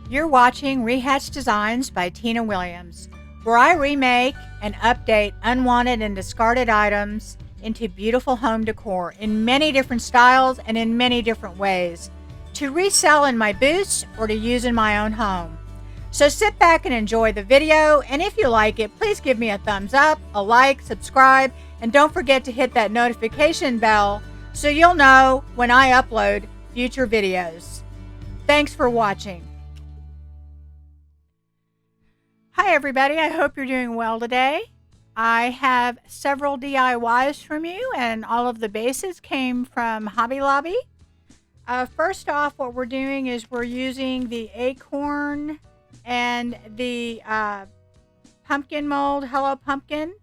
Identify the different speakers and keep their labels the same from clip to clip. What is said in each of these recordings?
Speaker 1: You're watching Rehatch Designs by Tina Williams, where I remake and update unwanted and discarded items into beautiful home decor in many different styles and in many different ways to resell in my booths or to use in my own home. So sit back and enjoy the video, and if you like it, please give me a thumbs up, a like, subscribe, and don't forget to hit that notification bell so you'll know when I upload future videos. Thanks for watching. Hi everybody, I hope you're doing well today. I have several DIYs from you, and all of the bases came from Hobby Lobby. First off, what we're doing is we're using the acorn and the pumpkin mold, Hello Pumpkin.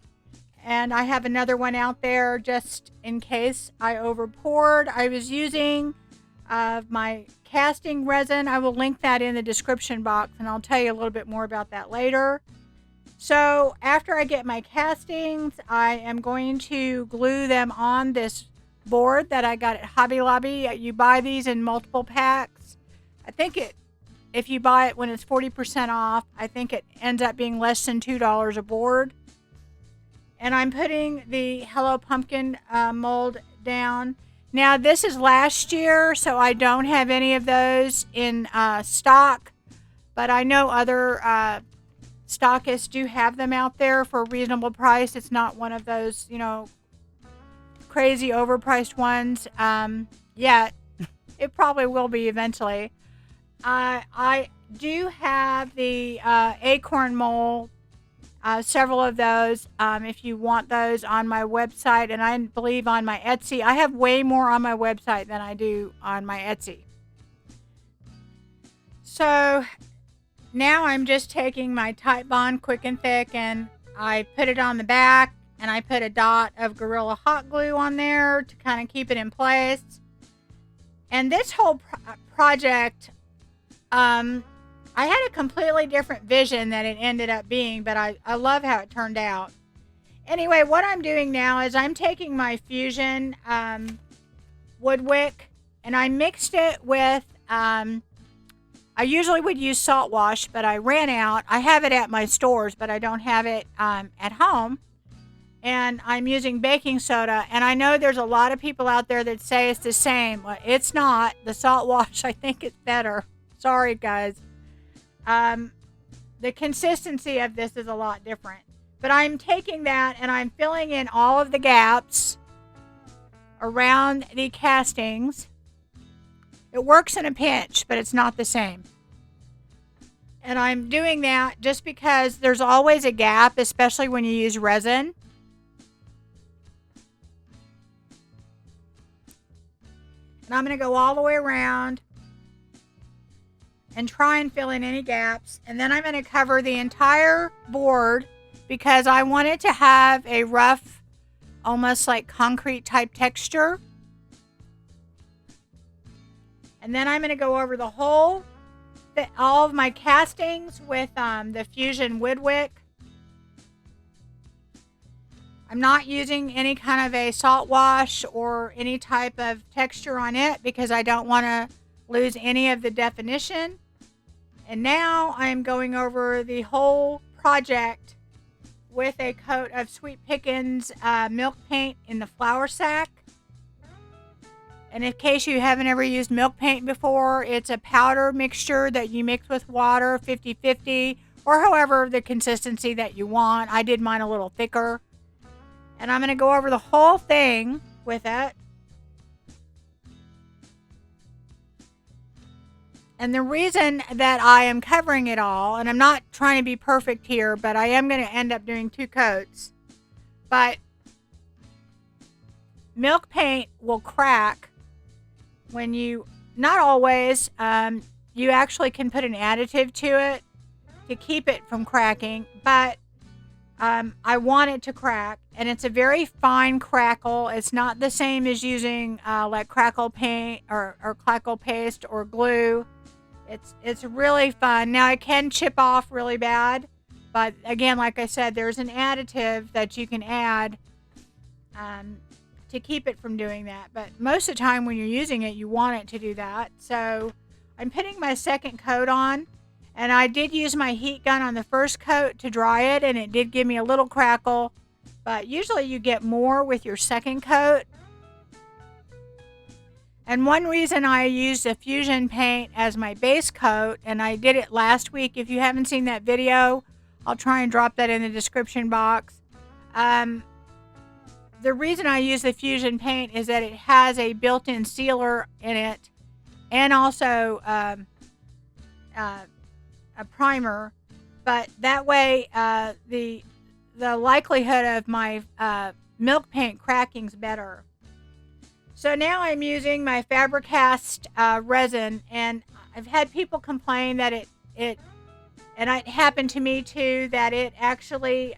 Speaker 1: And I have another one out there just in case I overpoured. I was using my casting resin. I will link that in the description box, and I'll tell you a little bit more about that later. So after I get my castings, I am going to glue them on this board that I got at Hobby Lobby. You buy these in multiple packs. I think if you buy it when it's 40% off, I think it ends up being less than $2 a board. And I'm putting the Hello Pumpkin mold down. Now, this is last year, so I don't have any of those in stock. But I know other stockists do have them out there for a reasonable price. It's not one of those, crazy overpriced ones yet. It probably will be eventually. I do have the acorn mold. Several of those, if you want those, on my website, and I believe on my Etsy. I have way more on my website than I do on my Etsy. So now I'm just taking my Type Bond Quick and Thick, and I put it on the back, and I put a dot of Gorilla Hot Glue on there to kind of keep it in place. And this whole project, I had a completely different vision than it ended up being, but I love how it turned out. Anyway, what I'm doing now is I'm taking my Fusion wood wick, and I mixed it with, I usually would use salt wash, but I ran out. I have it at my stores, but I don't have it at home. And I'm using baking soda, and I know there's a lot of people out there that say it's the same. Well, it's not. The salt wash, I think it's better. Sorry, guys. The consistency of this is a lot different, but I'm taking that and I'm filling in all of the gaps around the castings. It works in a pinch, but it's not the same. And I'm doing that just because there's always a gap, especially when you use resin. And I'm going to go all the way around and try and fill in any gaps. And then I'm going to cover the entire board because I want it to have a rough, almost like concrete type texture. And then I'm going to go over the whole, all of my castings with the Fusion wood wick. I'm not using any kind of a salt wash or any type of texture on it because I don't want to lose any of the definition. And now I'm going over the whole project with a coat of Sweet Pickins milk paint in the flour sack. And in case you haven't ever used milk paint before, it's a powder mixture that you mix with water 50-50, or however the consistency that you want. I did mine a little thicker. And I'm going to go over the whole thing with it. And the reason that I am covering it all, and I'm not trying to be perfect here, but I am going to end up doing 2 coats. But milk paint will crack when you, not always, you actually can put an additive to it to keep it from cracking. But I want it to crack, and it's a very fine crackle. It's not the same as using like crackle paint or crackle paste or glue. It's really fun. Now, it can chip off really bad, but again, like I said, there's an additive that you can add to keep it from doing that. But most of the time when you're using it, you want it to do that. So I'm putting my second coat on, And I did use my heat gun on the first coat to dry it, and it did give me a little crackle. But usually you get more with your second coat. And one reason I used a fusion paint as my base coat, and I did it last week. If you haven't seen that video, I'll try and drop that in the description box. The reason I use the fusion paint is that it has a built-in sealer in it, and also a primer, but that way the likelihood of my milk paint cracking is better. So now I'm using my Fabricast resin, and I've had people complain that it and it happened to me too, that it actually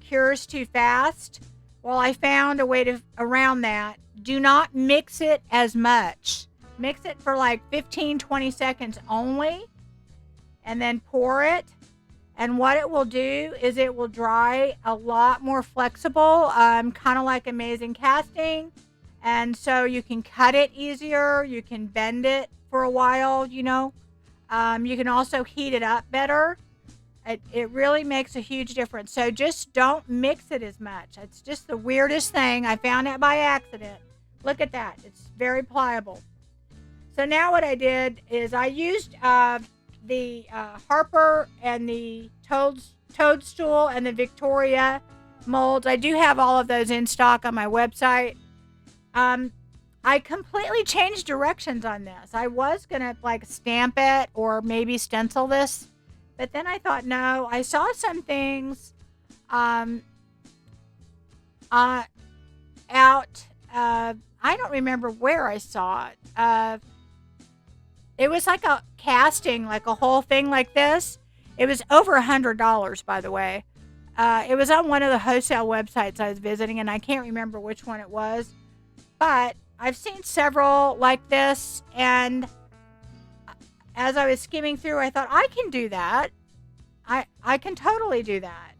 Speaker 1: cures too fast. Well, I found a way around that. Do not mix it as much. Mix it for like 15-20 seconds only, and then pour it. And what it will do is it will dry a lot more flexible, kind of like Amazing Casting. And so you can cut it easier. You can bend it for a while, you know. You can also heat it up better. It really makes a huge difference. So just don't mix it as much. It's just the weirdest thing. I found it by accident. Look at that. It's very pliable. So now what I did is I used the Harper and the Toadstool and the Victoria molds. I do have all of those in stock on my website. I completely changed directions on this. I was going to like stamp it or maybe stencil this. But then I thought, no, I saw some things out. I don't remember where I saw it. It was like a casting, like a whole thing like this. It was over $100, by the way. It was on one of the wholesale websites I was visiting, and I can't remember which one it was. But I've seen several like this, and as I was skimming through, I thought, I can do that. I can totally do that.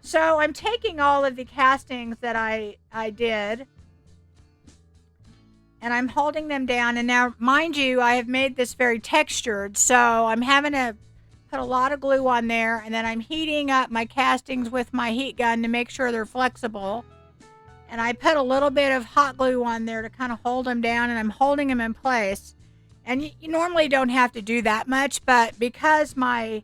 Speaker 1: So I'm taking all of the castings that I did, and I'm holding them down. And now, mind you, I have made this very textured, so I'm having to put a lot of glue on there, and then I'm heating up my castings with my heat gun to make sure they're flexible. And I put a little bit of hot glue on there to kind of hold them down, and I'm holding them in place. And you normally don't have to do that much, but because my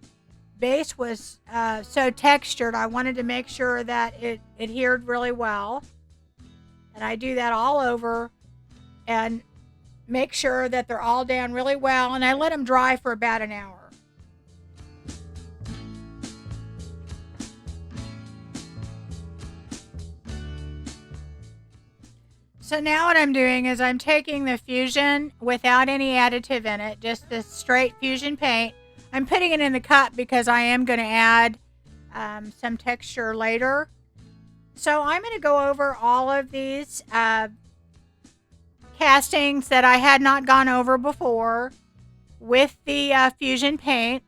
Speaker 1: base was so textured, I wanted to make sure that it adhered really well. And I do that all over and make sure that they're all down really well. And I let them dry for about an hour. So now what I'm doing is I'm taking the Fusion without any additive in it, just the straight Fusion paint. I'm putting it in the cup because I am going to add some texture later. So I'm going to go over all of these castings that I had not gone over before with the Fusion paint.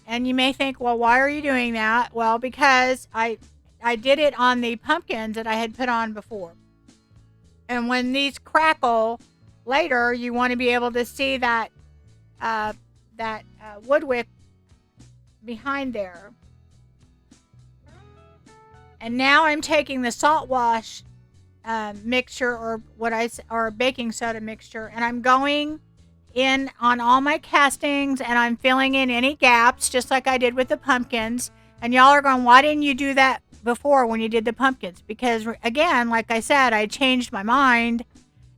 Speaker 1: And you may think, well, why are you doing that? Well, because I did it on the pumpkins that I had put on before. And when these crackle later, you want to be able to see that wood wick behind there. And now I'm taking the salt wash mixture, or baking soda mixture, and I'm going in on all my castings, and I'm filling in any gaps just like I did with the pumpkins. And y'all are going, why didn't you do that before when you did the pumpkins? Because again, like I said, I changed my mind,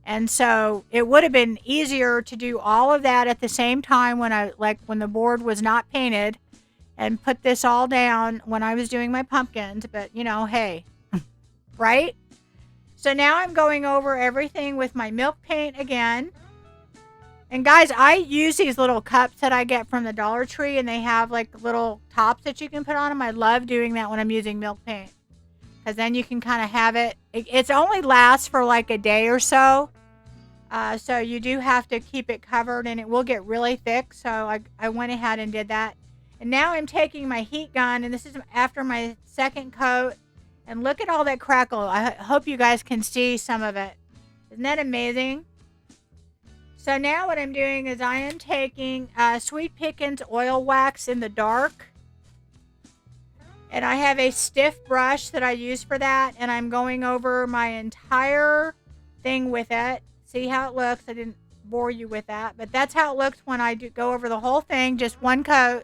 Speaker 1: and so it would have been easier to do all of that at the same time when the board was not painted, and put this all down when I was doing my pumpkins. But you know, hey, right? So now I'm going over everything with my milk paint again. And guys, I use these little cups that I get from the Dollar Tree, and they have like little tops that you can put on them. I love doing that when I'm using milk paint, because then you can kind of have it. It only lasts for like a day or so. So you do have to keep it covered, and it will get really thick. So I went ahead and did that. And now I'm taking my heat gun, and this is after my second coat. And look at all that crackle. I hope you guys can see some of it. Isn't that amazing? So now what I'm doing is I am taking Sweet Pickins oil wax in the dark. And I have a stiff brush that I use for that. And I'm going over my entire thing with it. See how it looks? I didn't bore you with that. But that's how it looks when I do go over the whole thing. Just one coat.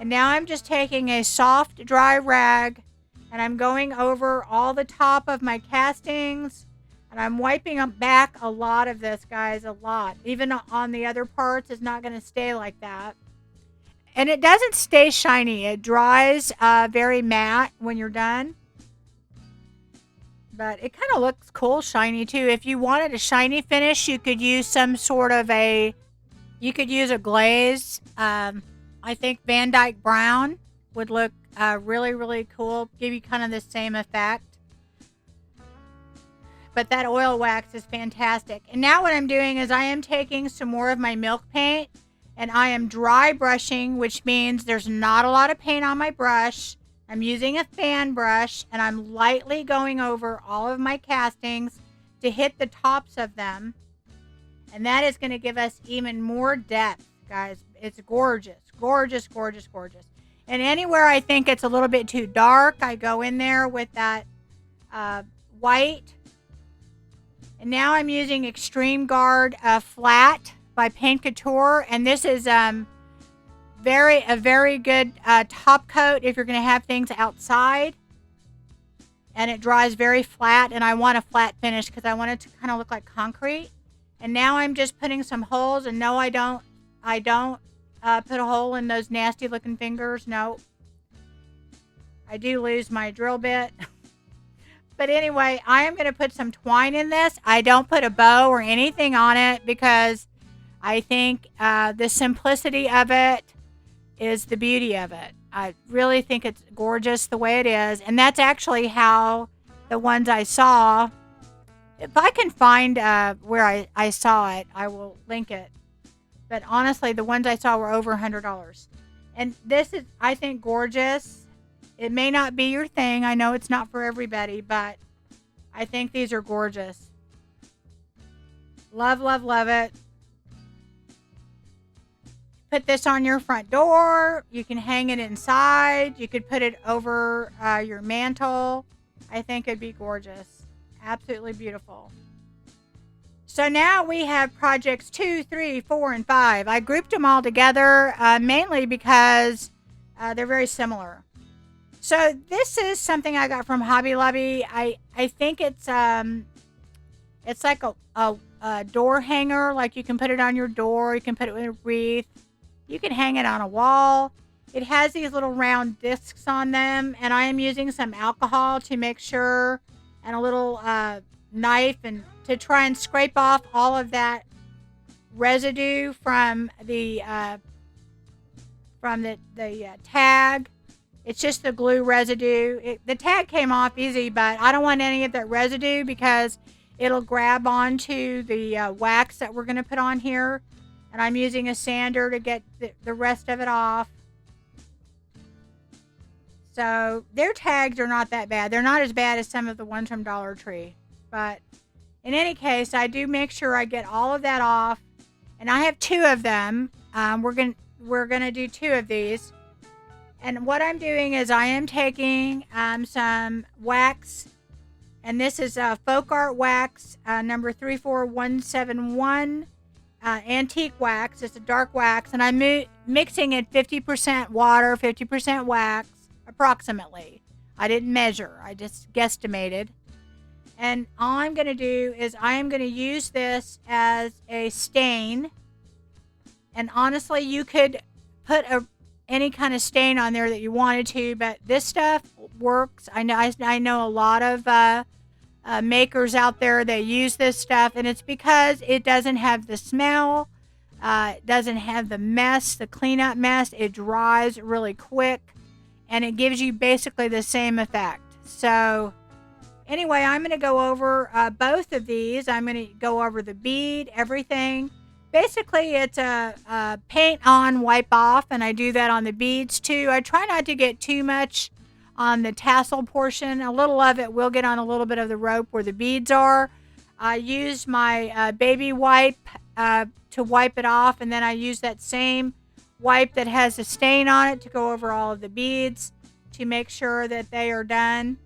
Speaker 1: And now I'm just taking a soft, dry rag. And I'm going over all the top of my castings. And I'm wiping back a lot of this, guys. A lot. Even on the other parts, it's not going to stay like that. And it doesn't stay shiny. It dries very matte when you're done. But it kind of looks cool shiny too. If you wanted a shiny finish, you could use some sort of you could use a glaze. I think Van Dyke Brown would look really, really cool. Give you kind of the same effect. But that oil wax is fantastic. And now what I'm doing is I am taking some more of my milk paint. And I am dry brushing, which means there's not a lot of paint on my brush. I'm using a fan brush, and I'm lightly going over all of my castings to hit the tops of them. And that is going to give us even more depth, guys. It's gorgeous, gorgeous, gorgeous, gorgeous. And anywhere I think it's a little bit too dark, I go in there with that white. And now I'm using Extreme Guard Flat by Paint Couture, and this is a very good top coat if you're going to have things outside. And it dries very flat, and I want a flat finish because I want it to kind of look like concrete. And now I'm just putting some holes, and no, I don't put a hole in those nasty looking fingers. No, I do lose my drill bit. But anyway, I am going to put some twine in this. I don't put a bow or anything on it because I think the simplicity of it is the beauty of it. I really think it's gorgeous the way it is. And that's actually how the ones I saw, if I can find where I saw it, I will link it. But honestly, the ones I saw were over $100. And this is, I think, gorgeous. It may not be your thing. I know it's not for everybody, but I think these are gorgeous. Love, love, love it. Put this on your front door. You can hang it inside. You could put it over your mantle. I think it'd be gorgeous. Absolutely beautiful. So now we have projects 2, 3, 4, and 5. I grouped them all together mainly because they're very similar. So this is something I got from Hobby Lobby. I think it's like a door hanger. Like you can put it on your door. You can put it in a wreath. You can hang it on a wall. It has these little round discs on them, and I am using some alcohol to make sure, and a little knife, and to try and scrape off all of that residue from the tag. It's just the glue residue. The tag came off easy, but I don't want any of that residue because it'll grab onto the wax that we're going to put on here. And I'm using a sander to get the rest of it off. So their tags are not that bad. They're not as bad as some of the ones from Dollar Tree. But in any case, I do make sure I get all of that off. And I have 2 of them. We're gonna do 2 of these. And what I'm doing is I am taking some wax. And this is Folk Art Wax number 34171. Antique wax. It's a dark wax, and I'm mixing it 50% water, 50% wax, approximately. I didn't measure. I just guesstimated. And all I'm going to do is I am going to use this as a stain. And honestly, you could put any kind of stain on there that you wanted to, but this stuff works. I know a lot of makers out there that use this stuff, and it's because it doesn't have the smell, it doesn't have the mess, the cleanup mess. It dries really quick, and it gives you basically the same effect. So anyway, I'm going to go over both of these. I'm going to go over the bead, everything. Basically, it's a paint on, wipe off, and I do that on the beads too. I try not to get too much on the tassel portion. A little of it will get on a little bit of the rope where the beads are. I use my baby wipe to wipe it off, and then I use that same wipe that has a stain on it to go over all of the beads to make sure that they are done.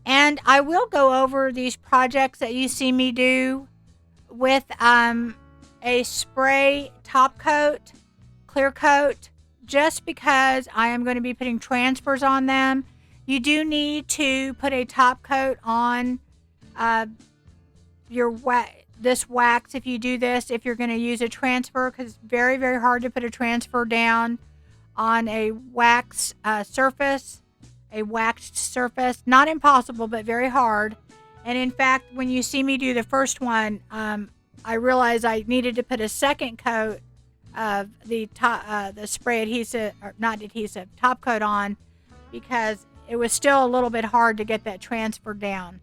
Speaker 1: And I will go over these projects that you see me do with a spray top coat, clear coat, just because I am going to be putting transfers on them. You do need to put a top coat on this wax if you do this, if you're going to use a transfer, because it's very, very hard to put a transfer down on a wax surface, a waxed surface. Not impossible, but very hard. And in fact, when you see me do the first one, I realized I needed to put a second coat of the spray adhesive, or not adhesive, top coat on, because it was still a little bit hard to get that transfer down.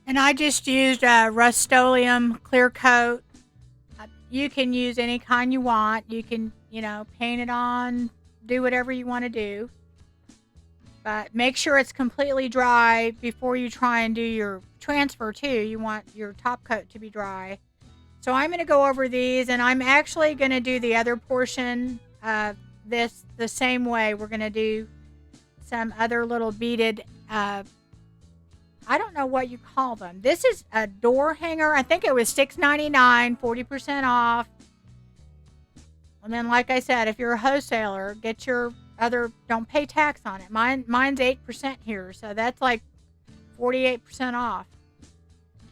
Speaker 1: And I just used a Rust-Oleum clear coat. You can use any kind you want. You can, paint it on, do whatever you want to do. But make sure it's completely dry before you try and do your transfer too. You want your top coat to be dry. So I'm going to go over these, and I'm actually going to do the other portion of this the same way. We're going to do some other little beaded, I don't know what you call them. This is a door hanger. I think it was $6.99, 40% off. And then, like I said, if you're a wholesaler, get your don't pay tax on it. Mine's 8% here, so that's like 48% off.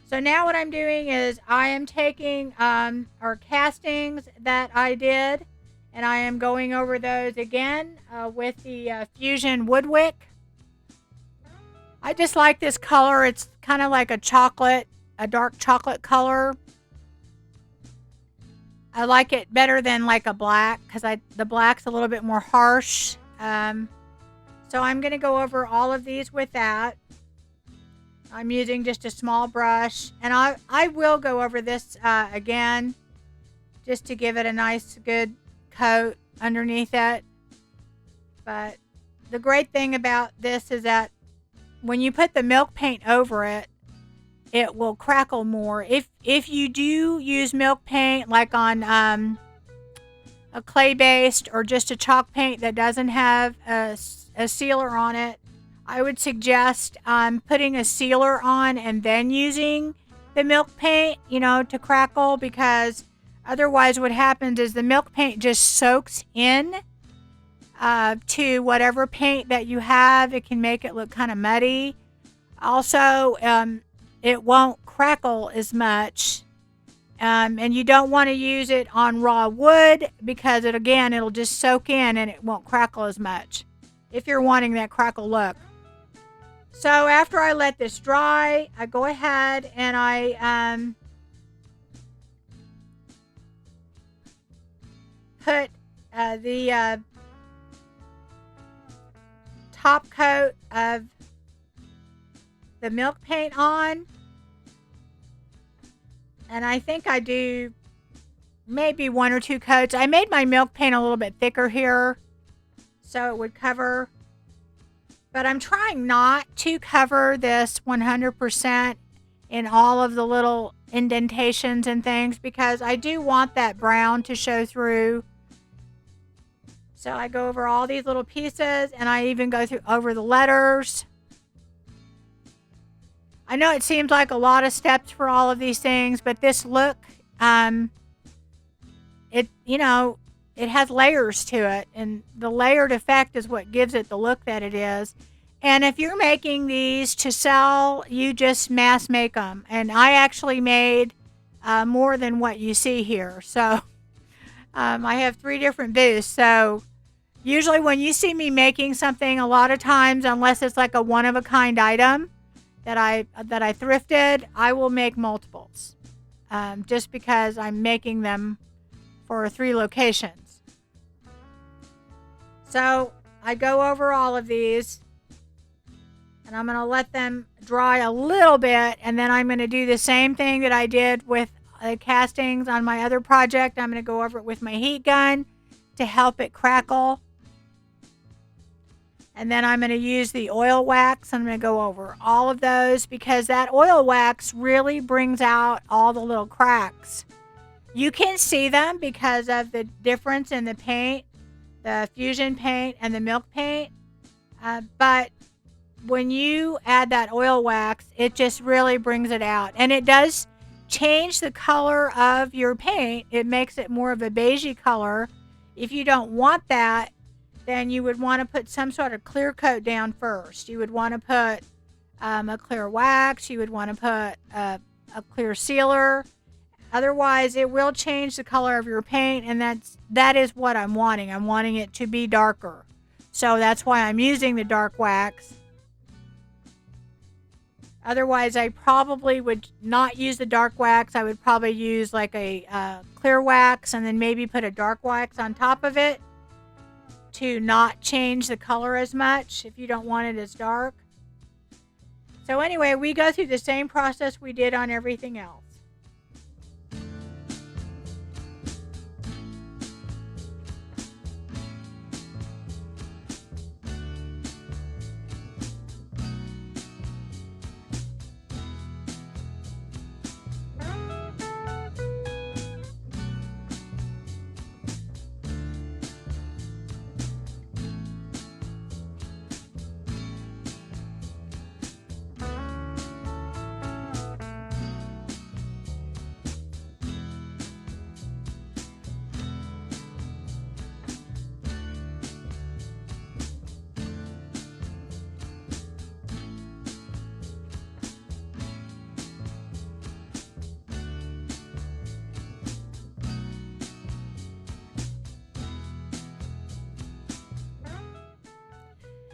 Speaker 1: So now what I'm doing is I am taking our castings that I did, and I am going over those again with the Fusion Woodwick. I just like this color. It's kind of like a dark chocolate color. I like it better than like a black, because the black's a little bit more harsh. So I'm going to go over all of these with that. I'm using just a small brush, and I will go over this again just to give it a nice good coat underneath it. But the great thing about this is that when you put the milk paint over it, it will crackle more. If you do use milk paint, like on a clay-based or just a chalk paint that doesn't have a sealer on it, I would suggest putting a sealer on and then using the milk paint, to crackle, because otherwise what happens is the milk paint just soaks in to whatever paint that you have. It can make it look kind of muddy. Also, it won't crackle as much. And you don't want to use it on raw wood, because it'll just soak in and it won't crackle as much if you're wanting that crackle look. So after I let this dry, I go ahead and I put the top coat of the milk paint on. And I think I do maybe 1 or 2 coats. I made my milk paint a little bit thicker here so it would cover. But I'm trying not to cover this 100% in all of the little indentations and things, because I do want that brown to show through. So I go over all these little pieces, and I even go over the letters. I know it seems like a lot of steps for all of these things, but this look, it has layers to it, and the layered effect is what gives it the look that it is. And if you're making these to sell, you just mass make them. And I actually made more than what you see here. So I have 3 different booths. So usually when you see me making something, a lot of times, unless it's like a one-of-a-kind item that I thrifted, I will make multiples, just because I'm making them for 3 locations. So I go over all of these, and I'm going to let them dry a little bit, and then I'm going to do the same thing that I did with the castings on my other project. I'm going to go over it with my heat gun to help it crackle. And then I'm going to use the oil wax. I'm going to go over all of those because that oil wax really brings out all the little cracks. You can see them because of the difference in the paint, the fusion paint and the milk paint. But when you add that oil wax, it just really brings it out. And it does change the color of your paint. It makes it more of a beigey color. If you don't want that, then you would want to put some sort of clear coat down first. You would want to put a clear wax. You would want to put a clear sealer. Otherwise, it will change the color of your paint, and that is what I'm wanting. I'm wanting it to be darker. So that's why I'm using the dark wax. Otherwise, I probably would not use the dark wax. I would probably use like a clear wax and then maybe put a dark wax on top of it to not change the color as much if you don't want it as dark. So anyway, we go through the same process we did on everything else.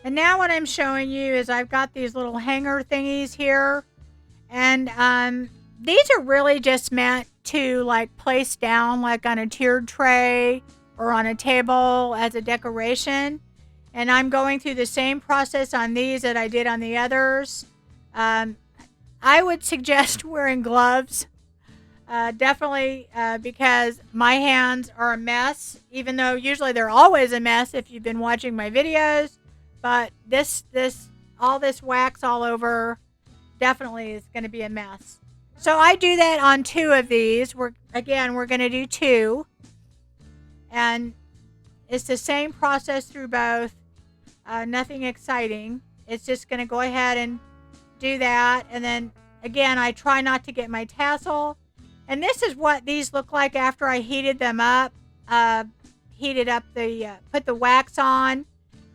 Speaker 1: And now what I'm showing you is I've got these little hanger thingies here. And these are really just meant to like place down like on a tiered tray or on a table as a decoration. And I'm going through the same process on these that I did on the others. I would suggest wearing gloves. Definitely because my hands are a mess, even though usually they're always a mess if you've been watching my videos. But all this wax all over definitely is going to be a mess. So I do that on 2 of these. We're going to do 2. And it's the same process through both. Nothing exciting. It's just going to go ahead and do that. And then, again, I try not to get my tassel. And this is what these look like after I heated them up. Put the wax on.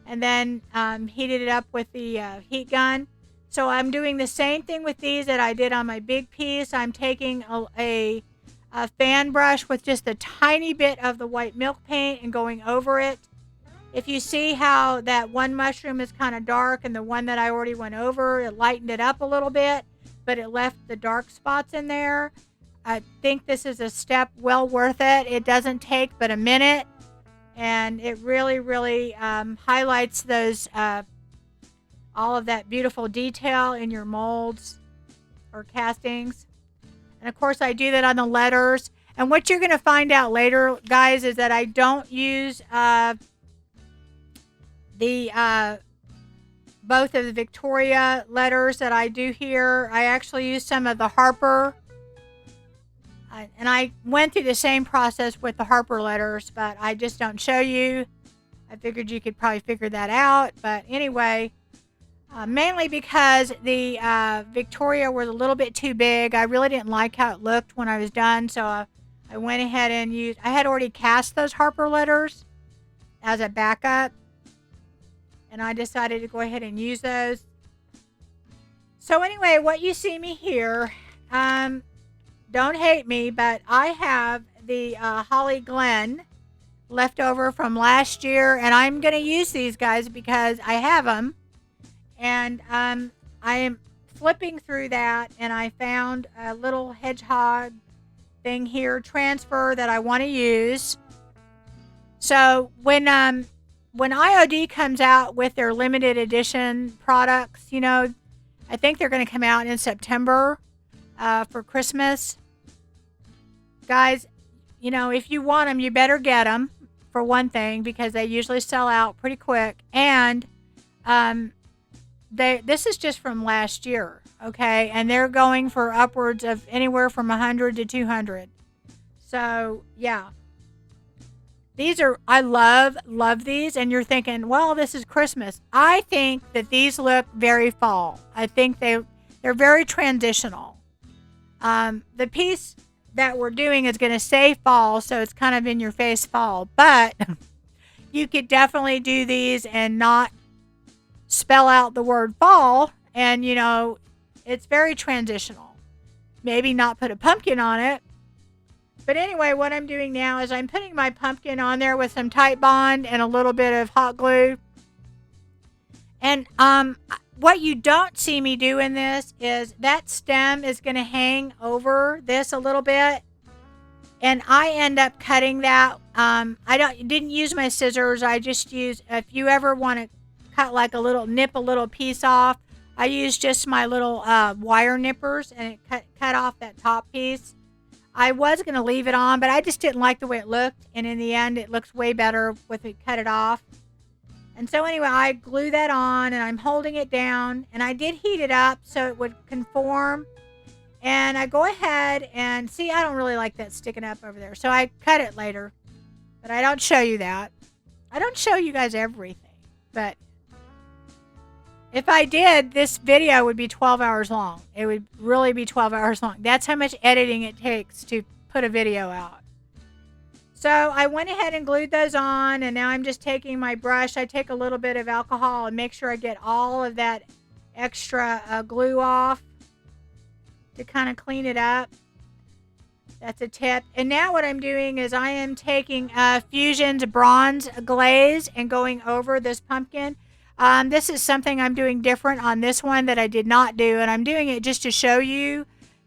Speaker 1: And then heated it up with the heat gun. So I'm doing the same thing with these that I did on my big piece. I'm taking a fan brush with just a tiny bit of the white milk paint and going over it. If you see how that one mushroom is kind of dark and the one that I already went over, it lightened it up a little bit, but it left the dark spots in there. I think this is a step well worth it. It doesn't take but a minute. And it really, really highlights those, all of that beautiful detail in your molds or castings. And of course, I do that on the letters. And what you're going to find out later, guys, is that I don't use both of the Victoria letters that I do here. I actually use some of the Harper. And I went through the same process with the Harper letters, but I just don't show you. I figured you could probably figure that out. But anyway, mainly because the Victoria was a little bit too big. I really didn't like how it looked when I was done. So I went ahead and I had already cast those Harper letters as a backup. And I decided to go ahead and use those. So anyway, what you see me here, don't hate me, but I have the Holly Glen left over from last year, and I'm going to use these guys because I have them. And I am flipping through that, and I found a little hedgehog thing here, transfer, that I want to use. So when IOD comes out with their limited edition products, I think they're going to come out in September for Christmas. Guys, if you want them, you better get them, for one thing, because they usually sell out pretty quick. And This is just from last year, okay? And they're going for upwards of anywhere from 100 to 200. So, yeah. These are, I love these. And you're thinking, well, this is Christmas. I think that these look very fall. I think they're very transitional. The piece that we're doing is going to say fall, so it's kind of in your face fall. But you could definitely do these and not spell out the word fall. And, you know, it's very transitional. Maybe not put a pumpkin on it. But anyway, what I'm doing now is I'm putting my pumpkin on there with some Tite Bond and a little bit of hot glue. And what you don't see me do in this is that stem is going to hang over this a little bit. And I end up cutting that. Didn't use my scissors. I just use, if you ever want to cut like nip a little piece off, I use just my little wire nippers, and it cut off that top piece. I was going to leave it on, but I just didn't like the way it looked. And in the end, it looks way better with it cut it off. And so anyway, I glue that on, and I'm holding it down. And I did heat it up so it would conform. And I go ahead and see, I don't really like that sticking up over there. So I cut it later. But I don't show you that. I don't show you guys everything. But if I did, this video would be 12 hours long. It would really be 12 hours long. That's how much editing it takes to put a video out. So I went ahead and glued those on, and now I'm just taking my brush. I take a little bit of alcohol and make sure I get all of that extra glue off to kind of clean it up. That's a tip. And now what I'm doing is I am taking Fusion's bronze glaze and going over this pumpkin. This is something I'm doing different on this one that I did not do, and I'm doing it just to show you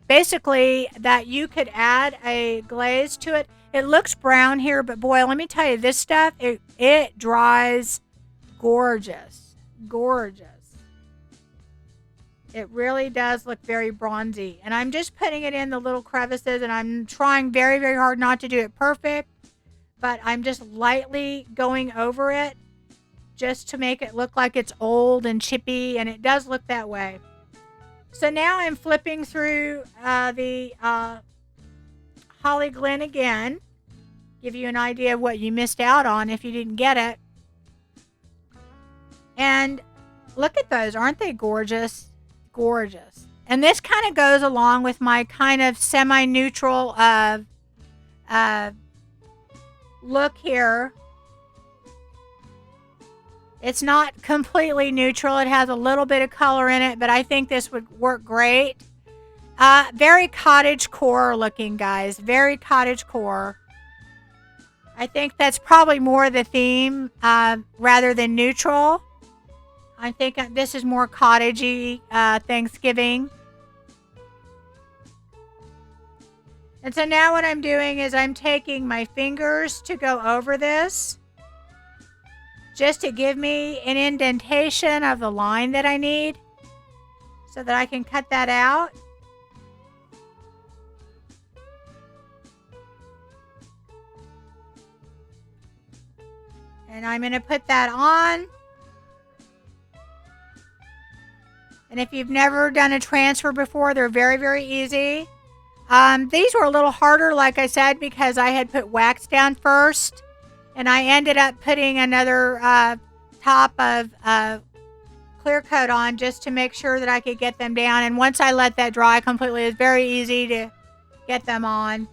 Speaker 1: basically that you could add a glaze to it. It looks brown here, but boy, let me tell you, this stuff, it dries gorgeous. Gorgeous. It really does look very bronzy. And I'm just putting it in the little crevices, and I'm trying very, very hard not to do it perfect, but I'm just lightly going over it just to make it look like it's old and chippy, and it does look that way. So now I'm flipping through the Holly Glen again, give you an idea of what you missed out on if you didn't get it. And look at those, aren't they gorgeous? Gorgeous. And this kind of goes along with my kind of semi-neutral look here. It's not completely neutral. It has a little bit of color in it, but I think this would work great. Very cottage core looking, guys. Very cottage core. I think that's probably more the theme rather than neutral. I think this is more cottagey Thanksgiving. And so now what I'm doing is I'm taking my fingers to go over this, just to give me an indentation of the line that I need so that I can cut that out. And I'm going to put that on. And if you've never done a transfer before, they're very, very easy. These were a little harder, like I said, because I had put wax down first. And I ended up putting another top of clear coat on just to make sure that I could get them down. And once I let that dry completely, it's very easy to get them on.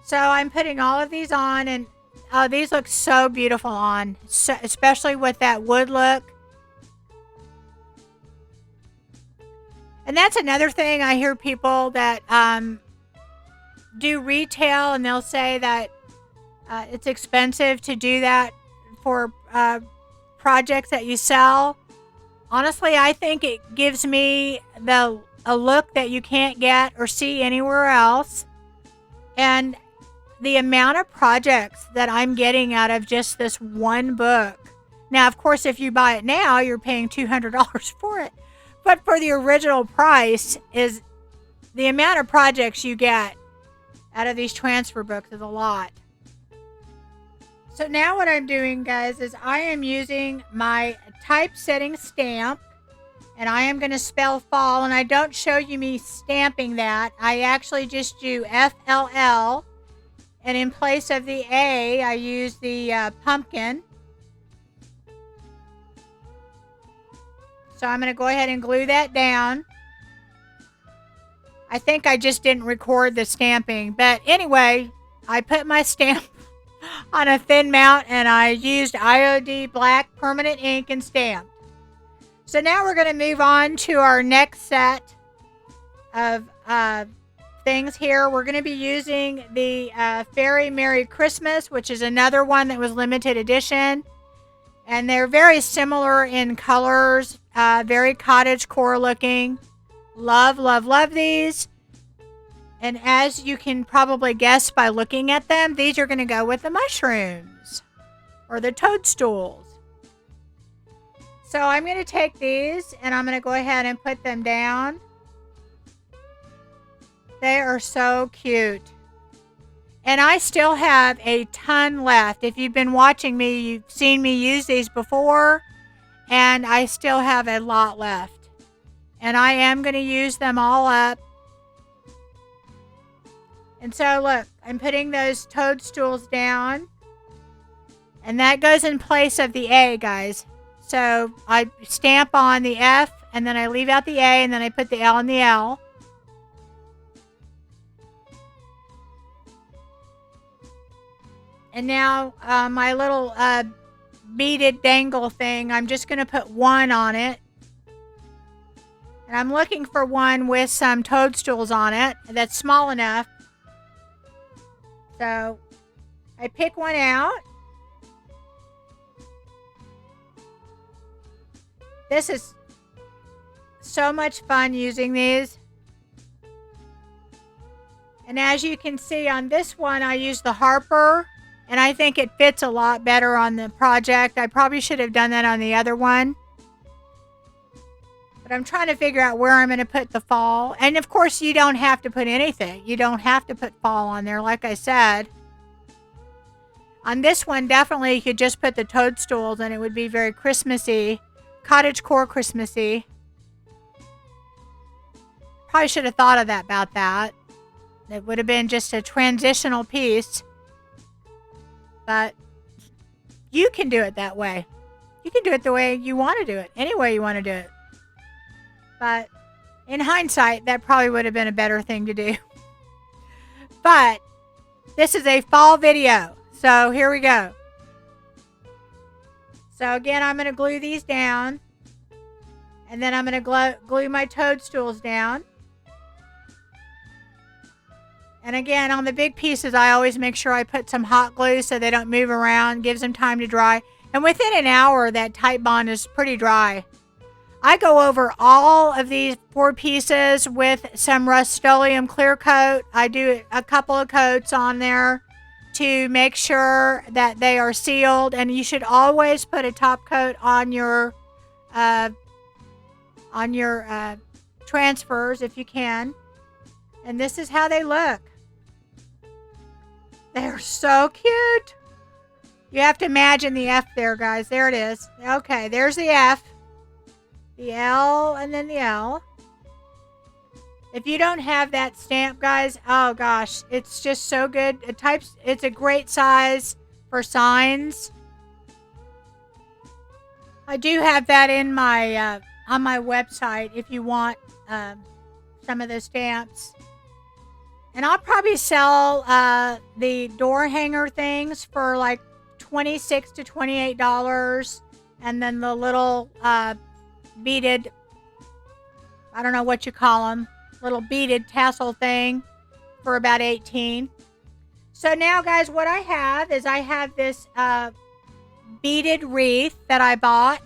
Speaker 1: So I'm putting all of these on, and oh, these look so beautiful on, so, especially with that wood look. And that's another thing. I hear people that do retail, and they'll say that it's expensive to do that for projects that you sell. Honestly, I think it gives me a look that you can't get or see anywhere else. And the amount of projects that I'm getting out of just this one book. Now, of course, if you buy it now, you're paying $200 for it. But for the original price, is the amount of projects you get out of these transfer books is a lot. So So now what I'm doing, guys, is I am using my typesetting stamp, and I am going to spell fall, and I don't show you me stamping that. I actually just do FLL, and in place of the A, I use the pumpkin. So I'm going to go ahead and glue that down. I think I just didn't record the stamping, but anyway, I put my stamp on a thin mount, and I used IOD black permanent ink and stamped. So now we're going to move on to our next set of things here. We're going to be using the Fairy Merry Christmas, which is another one that was limited edition. And they're very similar in colors, very cottage core looking. Love, love, love these. And as you can probably guess by looking at them, these are going to go with the mushrooms or the toadstools. So I'm going to take these and I'm going to go ahead and put them down. They are so cute. And I still have a ton left. If you've been watching me, you've seen me use these before. And I still have a lot left. And I am going to use them all up. And so look, I'm putting those toadstools down. And that goes in place of the A, guys. So I stamp on the F, and then I leave out the A, and then I put the L and the L. And now my little beaded dangle thing, I'm just going to put one on it. And I'm looking for one with some toadstools on it that's small enough. So I pick one out. This is so much fun using these. And as you can see on this one, I use the Harper. And I think it fits a lot better on the project. I probably should have done that on the other one. But I'm trying to figure out where I'm going to put the fall. And of course, you don't have to put anything. You don't have to put fall on there, like I said. On this one, definitely you could just put the toadstools and it would be very Christmassy. Cottage Core Christmassy. Probably should have thought of that about that. It would have been just a transitional piece. But you can do it that way. You can do it the way you want to do it. Any way you want to do it. But in hindsight, that probably would have been a better thing to do. But this is a fall video. So here we go. So again, I'm going to glue these down. And then I'm going to glue my toadstools down. And again, on the big pieces, I always make sure I put some hot glue so they don't move around. Gives them time to dry. And within an hour, that Titebond is pretty dry. I go over all of these 4 pieces with some Rust-Oleum clear coat. I do a couple of coats on there to make sure that they are sealed. And you should always put a top coat on your transfers if you can. And this is how they look. They're so cute. You have to imagine the F there, guys. There it is. Okay, there's the F. The L and then the L. If you don't have that stamp, guys, oh gosh, it's just so good. It's a great size for signs. I do have that in my on my website if you want some of those stamps. And I'll probably sell the door hanger things for like $26 to $28. And then the little beaded, I don't know what you call them, little beaded tassel thing for about $18. So now, guys, what I have is I have this beaded wreath that I bought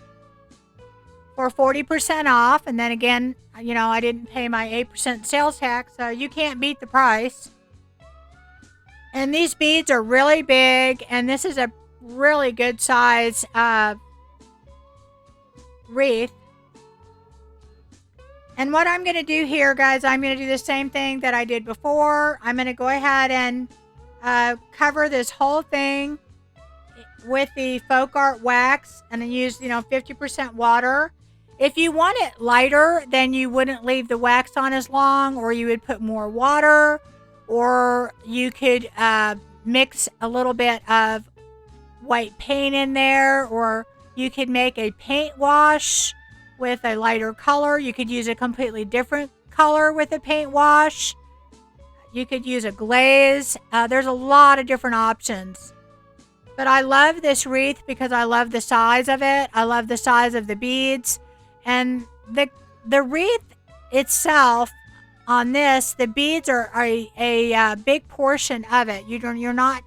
Speaker 1: for 40% off. And then again, you know, I didn't pay my 8% sales tax, so you can't beat the price. And these beads are really big, and this is a really good size wreath. And what I'm going to do here, guys, I'm going to do the same thing that I did before. I'm going to go ahead and cover this whole thing with the folk art wax, and I used 50% water. If you want it lighter, then you wouldn't leave the wax on as long, or you would put more water, or you could mix a little bit of white paint in there, or you could make a paint wash with a lighter color. You could use a completely different color with a paint wash. You could use a glaze. There's a lot of different options. But I love this wreath because I love the size of it. I love the size of the beads. And the wreath itself on this, the beads are a big portion of it. You're not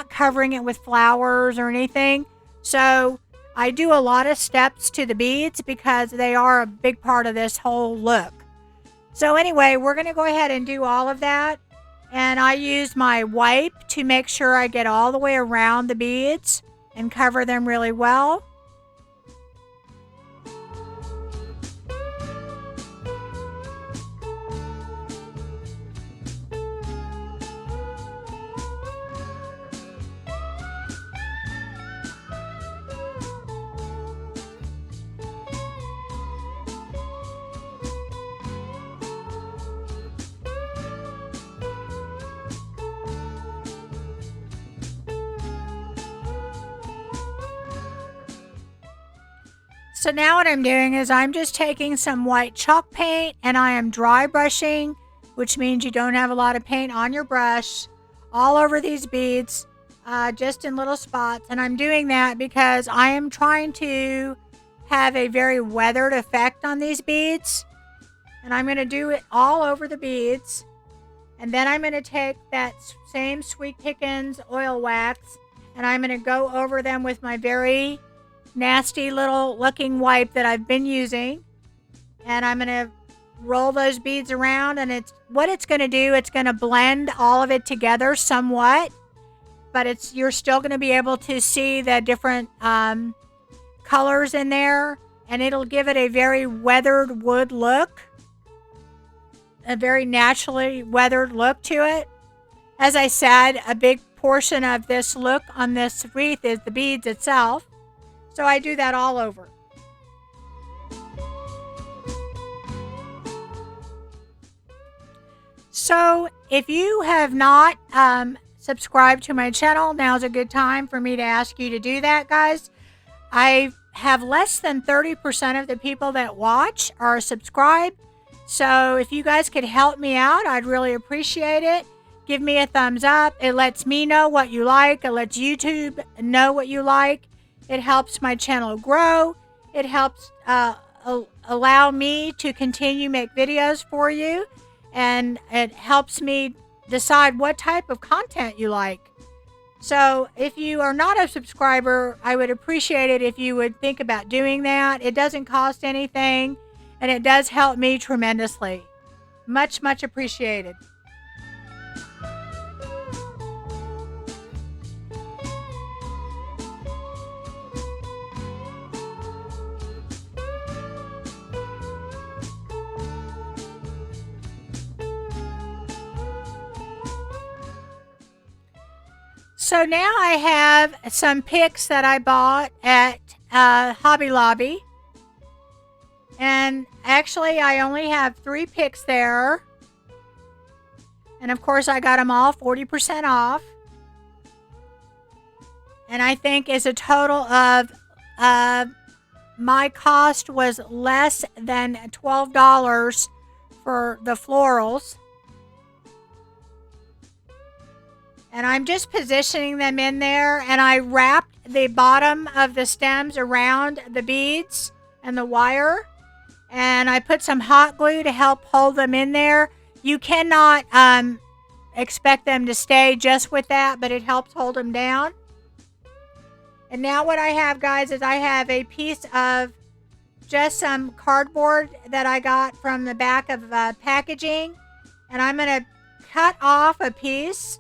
Speaker 1: covering it with flowers or anything. So I do a lot of steps to the beads because they are a big part of this whole look. So anyway, we're going to go ahead and do all of that. And I use my wipe to make sure I get all the way around the beads and cover them really well. So now what I'm doing is I'm just taking some white chalk paint and I am dry brushing, which means you don't have a lot of paint on your brush, all over these beads, just in little spots. And I'm doing that because I am trying to have a very weathered effect on these beads. And I'm going to do it all over the beads. And then I'm going to take that same Sweet Pickins oil wax and I'm going to go over them with my very nasty little looking wipe that I've been using, and I'm going to roll those beads around, and it's going to do, it's going to blend all of it together somewhat, but you're still going to be able to see the different colors in there, and it'll give it a very weathered wood look, a very naturally weathered look to it. As I said, a big portion of this look on this wreath is the beads itself. So I do that all over. So if you have not subscribed to my channel, now's a good time for me to ask you to do that, guys. I have less than 30% of the people that watch are subscribed. So if you guys could help me out, I'd really appreciate it. Give me a thumbs up. It lets me know what you like. It lets YouTube know what you like. It helps my channel grow. It helps allow me to continue make videos for you. And it helps me decide what type of content you like. So if you are not a subscriber, I would appreciate it if you would think about doing that. It doesn't cost anything. And it does help me tremendously. Much, much appreciated. So now I have some picks that I bought at Hobby Lobby. And actually I only have 3 picks there. And of course I got them all 40% off. And I think as a total of my cost was less than $12 for the florals. And I'm just positioning them in there, and I wrapped the bottom of the stems around the beads and the wire, and I put some hot glue to help hold them in there. You cannot expect them to stay just with that, but it helps hold them down. And now what I have, guys, is I have a piece of just some cardboard that I got from the back of packaging, and I'm going to cut off a piece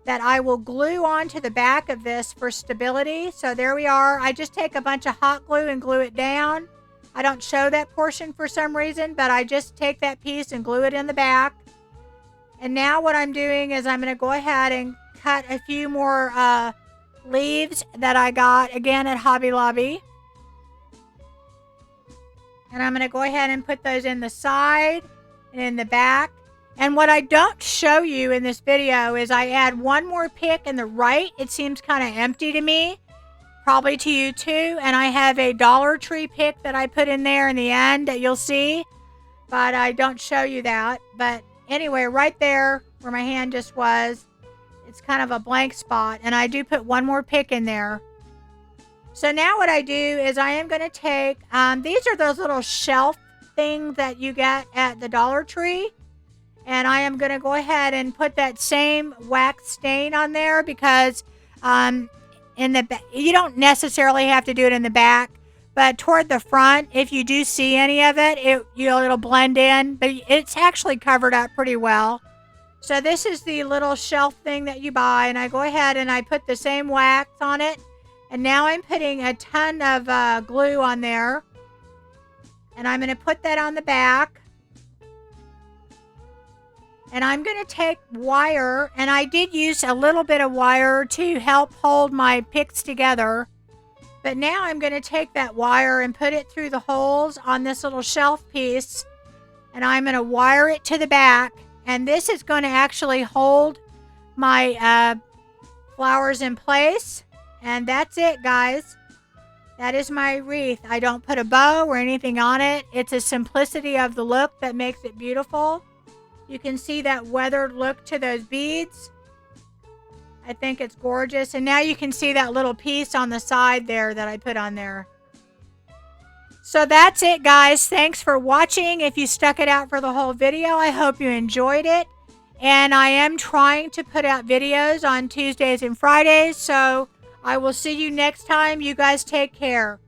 Speaker 1: that I will glue onto the back of this for stability. So there we are. I just take a bunch of hot glue and glue it down. I don't show that portion for some reason, but I just take that piece and glue it in the back. And now what I'm doing is I'm going to go ahead and cut a few more leaves that I got again at Hobby Lobby. And I'm going to go ahead and put those in the side and in the back. And what I don't show you in this video is I add one more pick in the right. It seems kind of empty to me, probably to you too. And I have a Dollar Tree pick that I put in there in the end that you'll see, but I don't show you that. But anyway, right there where my hand just was, it's kind of a blank spot, and I do put one more pick in there. So now what I do is I am going to take, these are those little shelf things that you get at the Dollar Tree. And I am going to go ahead and put that same wax stain on there because you don't necessarily have to do it in the back. But toward the front, if you do see any of it, it'll blend in. But it's actually covered up pretty well. So this is the little shelf thing that you buy. And I go ahead and I put the same wax on it. And now I'm putting a ton of glue on there. And I'm going to put that on the back. And I'm going to take wire, and I did use a little bit of wire to help hold my picks together. But now I'm going to take that wire and put it through the holes on this little shelf piece. And I'm going to wire it to the back. And this is going to actually hold my flowers in place. And that's it, guys. That is my wreath. I don't put a bow or anything on it. It's a simplicity of the look that makes it beautiful. You can see that weathered look to those beads. I think it's gorgeous. And now you can see that little piece on the side there that I put on there. So that's it, guys. Thanks for watching. If you stuck it out for the whole video, I hope you enjoyed it. And I am trying to put out videos on Tuesdays and Fridays. So I will see you next time. You guys take care.